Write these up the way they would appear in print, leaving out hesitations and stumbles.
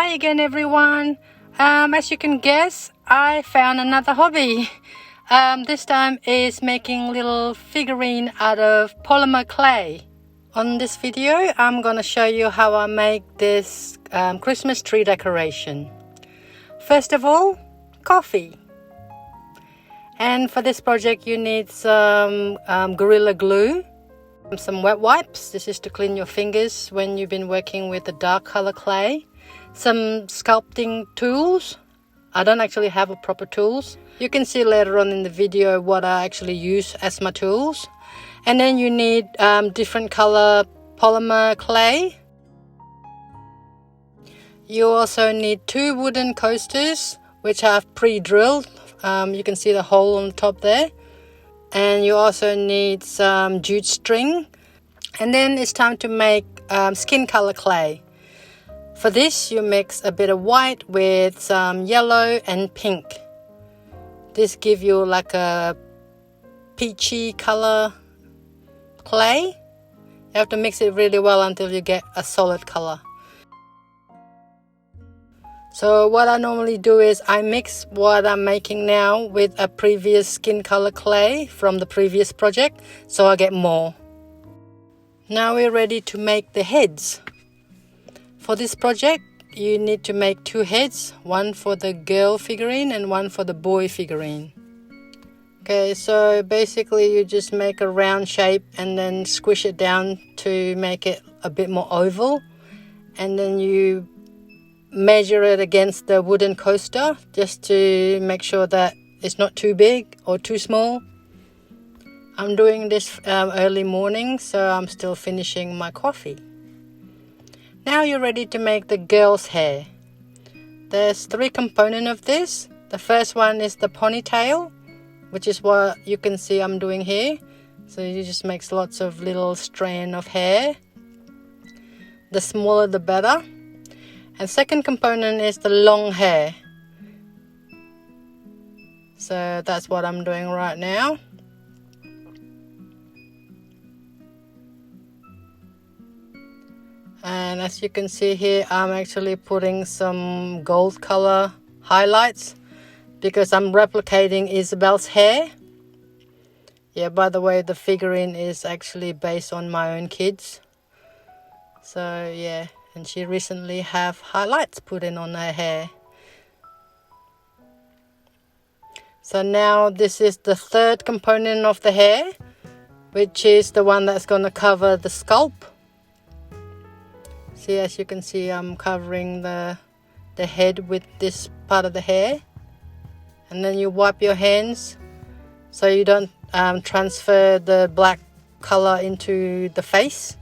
Hi again everyone. As you can guess, I found another hobby. This time is making little figurine out of polymer clay. On this video, I'm gonna show you how I make this Christmas tree decoration. First of all, coffee. And for this project you need some Gorilla Glue, some wet wipes. This is to clean your fingers when you've been working with the dark color clay. Some sculpting tools. I don't actually have a proper tools. You can see later on in the video what I actually use as my tools. And then you need different color polymer clay. You also need 2 wooden coasters which I've pre-drilled. You can see the hole on the top there. And you also need some jute string. And then it's time to make skin color clay. For this you mix a bit of white with some yellow and pink. This gives you like a peachy color clay. You have to mix it really well until you get a solid color. So what I normally do is I mix what I'm making now with a previous skin color clay from the previous project, so I get more. Now we're ready to make the heads. For this project you need to make 2 heads, one for the girl figurine and one for the boy figurine. Okay, so basically you just make a round shape and then squish it down to make it a bit more oval, and then you measure it against the wooden coaster just to make sure that it's not too big or too small. I'm doing this early morning, so I'm still finishing my coffee. Now you're ready to make the girl's hair. There's 3 components of this. The first one is the ponytail, which is what you can see I'm doing here. So you just make lots of little strand of hair. The smaller the better. And second component is the long hair. So that's what I'm doing right now. And as you can see here, I'm actually putting some gold color highlights because I'm replicating Isabel's hair. Yeah, by the way, the figurine is actually based on my own kids. So yeah, and she recently have highlights put in on her hair. So now this is the 3rd component of the hair, which is the one that's going to cover the scalp. See, as you can see, I'm covering the head with this part of the hair. And then you wipe your hands so you don't transfer the black color into the face.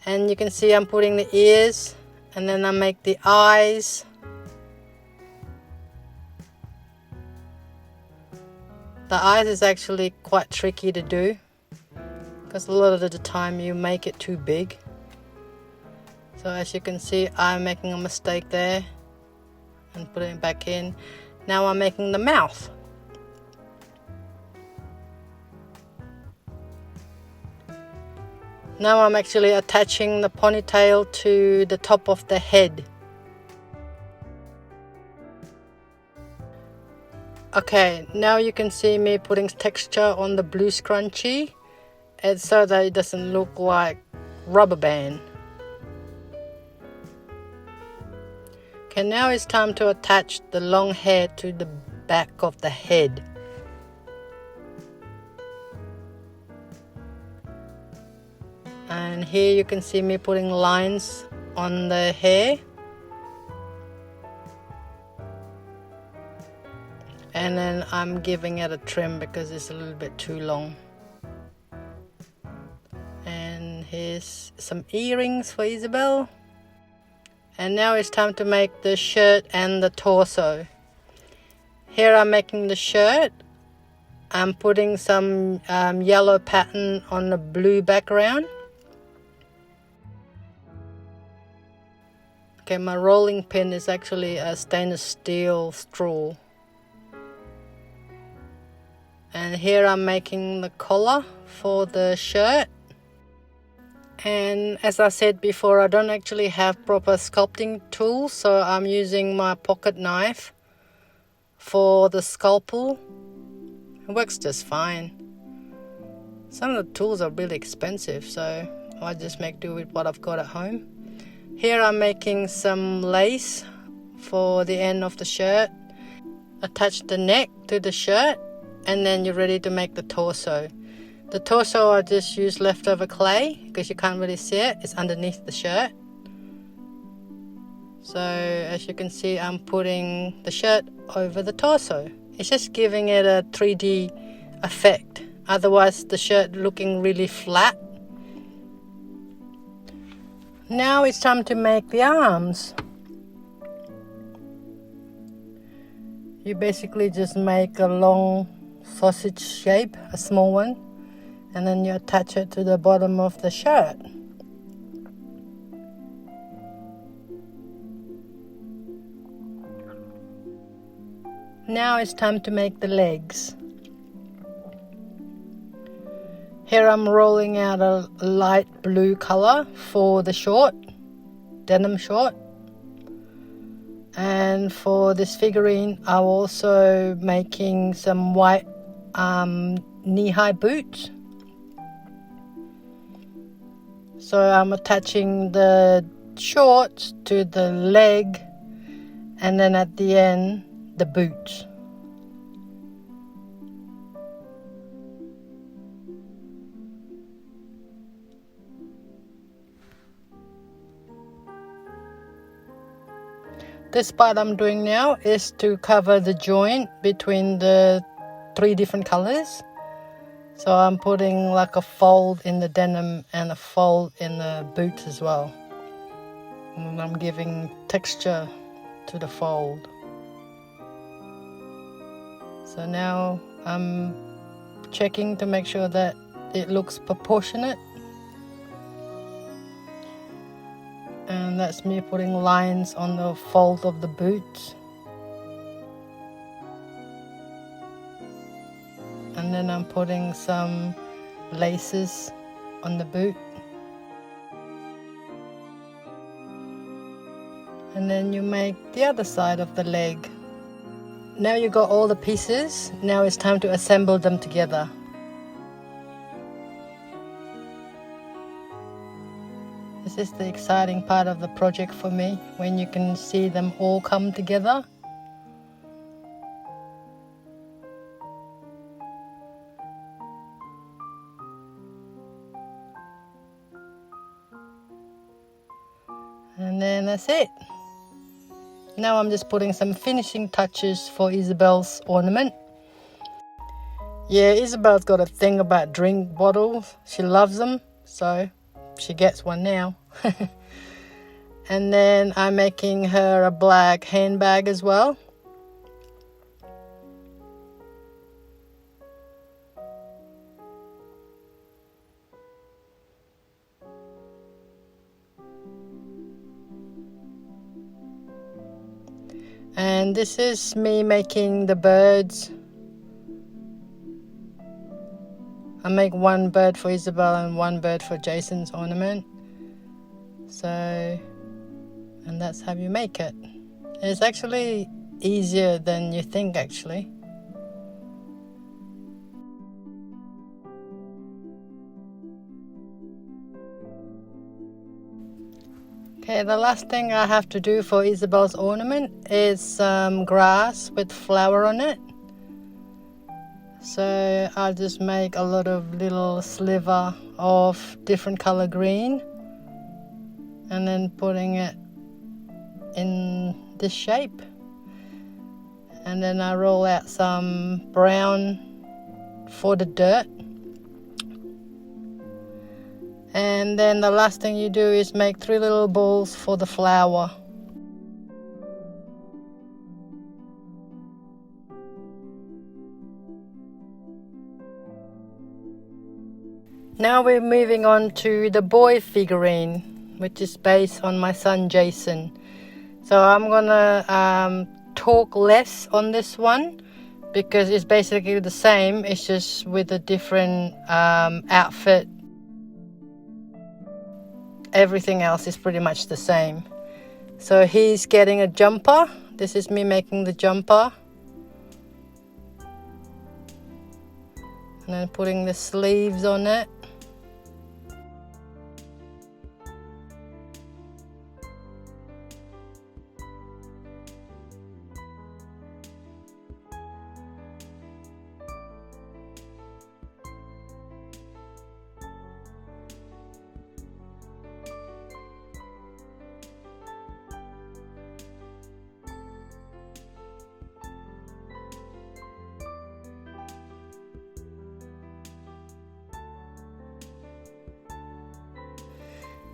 And you can see I'm putting the ears, and then I make the eyes. The eyes is actually quite tricky to do because a lot of the time you make it too big. So as you can see, I'm making a mistake there and putting it back in. Now I'm making the mouth. Now I'm actually attaching the ponytail to the top of the head. Okay, now you can see me putting texture on the blue scrunchie, and so that it doesn't look like rubber band. Okay, now it's time to attach the long hair to the back of the head. And here you can see me putting lines on the hair. And then I'm giving it a trim because it's a little bit too long. And here's some earrings for Isabel. And now it's time to make the shirt and the torso. Here I'm making the shirt. I'm putting some yellow pattern on the blue background. Okay, my rolling pin is actually a stainless steel straw. And here I'm making the collar for the shirt. And as I said before, I don't actually have proper sculpting tools, so I'm using my pocket knife for the scalpel. It works just fine. Some of the tools are really expensive, so I just make do with what I've got at home. Here I'm making some lace for the end of the shirt. Attach the neck to the shirt, and then you're ready to make the torso. The torso I just use leftover clay because you can't really see it. It's underneath the shirt. So as you can see, I'm putting the shirt over the torso. It's just giving it a 3D effect. Otherwise the shirt looking really flat. Now it's time to make the arms. You basically just make a long sausage shape, a small one, and then you attach it to the bottom of the shirt. Now it's time to make the legs. Here I'm rolling out a light blue color for the short, denim short. And for this figurine, I'm also making some white knee-high boots. So I'm attaching the shorts to the leg, and then at the end, the boots. This part I'm doing now is to cover the joint between the 3 different colors. So I'm putting like a fold in the denim and a fold in the boots as well. And I'm giving texture to the fold. So now I'm checking to make sure that it looks proportionate. And that's me putting lines on the fold of the boots. And then I'm putting some laces on the boot. And then you make the other side of the leg. Now you got all the pieces. Now it's time to assemble them together. This is the exciting part of the project for me, when you can see them all come together. And then that's it. Now I'm just putting some finishing touches for Isabel's ornament. Yeah, Isabel's got a thing about drink bottles. She loves them, so she gets one now. And then I'm making her a black handbag as well. And this is me making the birds. I make one bird for Isabel and one bird for Jason's ornament. So, and that's how you make it. It's actually easier than you think, actually. Okay, the last thing I have to do for Isabel's ornament is some grass with flower on it. So I'll just make a lot of little sliver of different color green and then putting it in this shape. And then I roll out some brown for the dirt. And then the last thing you do is make 3 little balls for the flower. Now we're moving on to the boy figurine, which is based on my son Jason. So I'm gonna talk less on this one because it's basically the same, it's just with a different outfit. everything else is pretty much the same. So he's getting a jumper. This is me making the jumper. And then putting the sleeves on it.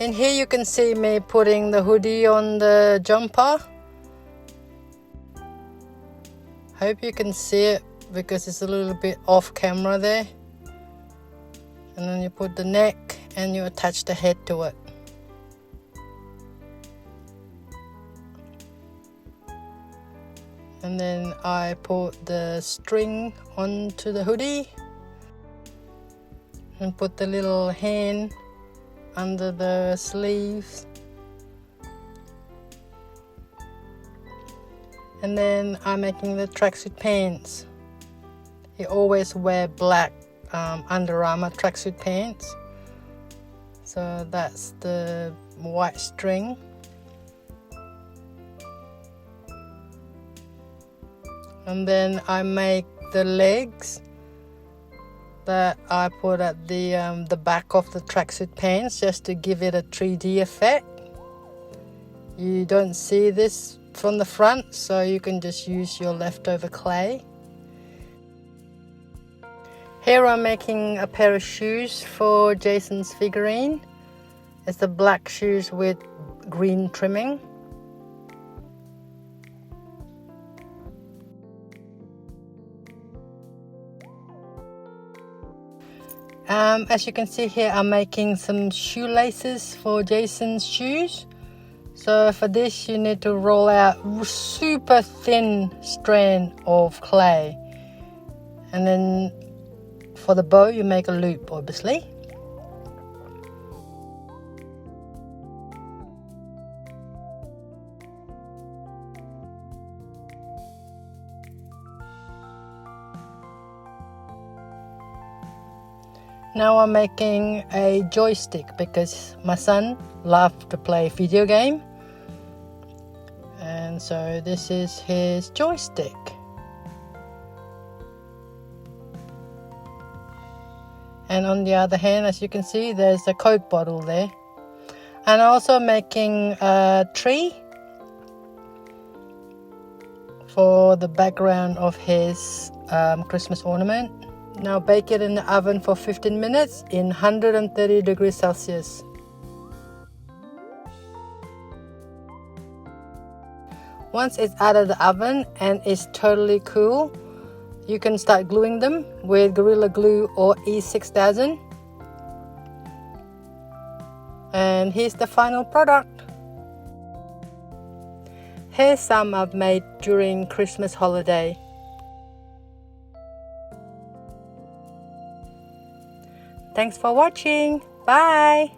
And here you can see me putting the hoodie on the jumper. Hope you can see it because it's a little bit off camera there. And then you put the neck and you attach the head to it. And then I put the string onto the hoodie and put the little hand under the sleeves. And then I'm making the tracksuit pants. You always wear black Under Armour tracksuit pants. So that's the white string. And then I make the legs that I put at the back of the tracksuit pants just to give it a 3D effect. You don't see this from the front, so you can just use your leftover clay. Here I'm making a pair of shoes for Jason's figurine. It's the black shoes with green trimming. As you can see here, I'm making some shoelaces for Jason's shoes. So for this, you need to roll out super thin strand of clay. And then for the bow, you make a loop, obviously. Now I'm making a joystick because my son loved to play video game. And so this is his joystick. And on the other hand, as you can see, there's a Coke bottle there. And also making a tree for the background of his Christmas ornament. Now bake it in the oven for 15 minutes in 130 degrees Celsius. Once it's out of the oven and it's totally cool, you can start gluing them with Gorilla Glue or E6000. And here's the final product. Here's some I've made during Christmas holiday. Thanks for watching. Bye.